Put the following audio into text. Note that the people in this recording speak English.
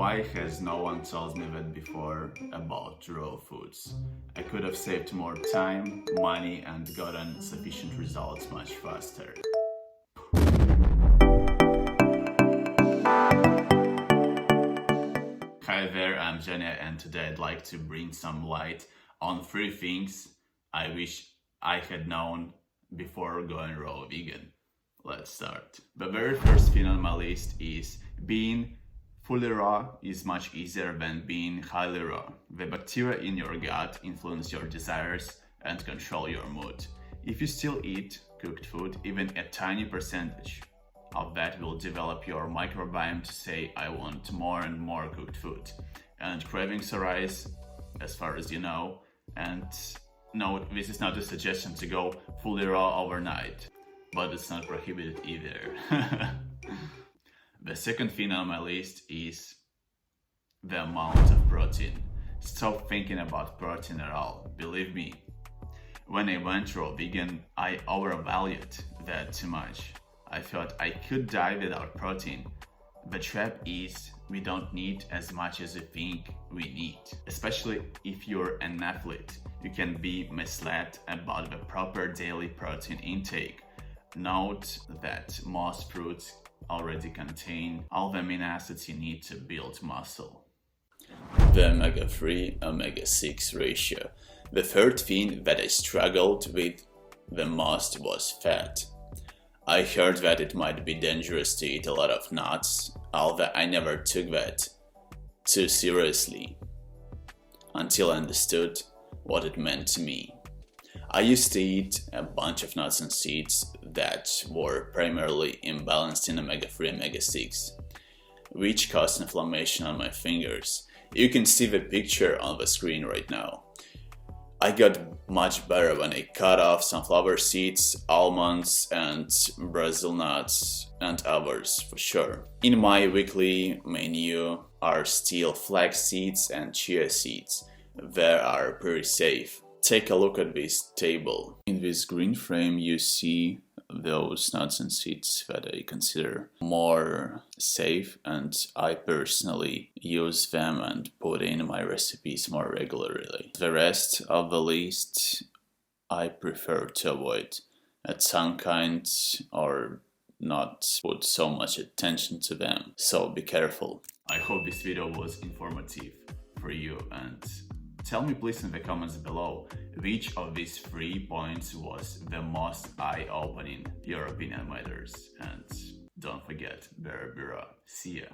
Why has no one told me that before about raw foods? I could have saved more time, money, and gotten sufficient results much faster. Hi there, I'm Jenny, and today I'd like to bring some light on 3 things I wish I had known before going raw vegan. Let's start. The very first thing on my list is being fully raw is much easier than being highly raw. The bacteria in your gut influence your desires and control your mood. If you still eat cooked food, even a tiny percentage of that will develop your microbiome to say, I want more and more cooked food. And cravings arise, as far as you know. And no, this is not a suggestion to go fully raw overnight, but it's not prohibited either. The second thing on my list is the amount of protein. Stop thinking about protein at all. Believe me, when I went raw vegan, I overvalued that too much. I thought I could die without protein. The trap is we don't need as much as we think we need. Especially if you're an athlete, you can be misled about the proper daily protein intake. Note that most fruits already contain all the amino acids you need to build muscle. The omega-3 omega-6 ratio. The third thing that I struggled with the most was fat. I heard that it might be dangerous to eat a lot of nuts, although I never took that too seriously until I understood what it meant to me. I used to eat a bunch of nuts and seeds that were primarily imbalanced in omega-3 omega-6, which caused inflammation on my fingers. You can see the picture on the screen right now. I got much better when I cut off sunflower seeds, almonds, and Brazil nuts, and others for sure. In my weekly menu are still flax seeds and chia seeds. They are pretty safe. Take a look at this table. In this green frame you see those nuts and seeds that I consider more safe, and I personally use them and put in my recipes more regularly. The rest of the list I prefer to avoid at some kind or not put so much attention to them, so be careful. I hope this video was informative for you, and tell me please in the comments below which of these 3 points was the most eye-opening. Your opinion matters. And don't forget, Bera. See ya.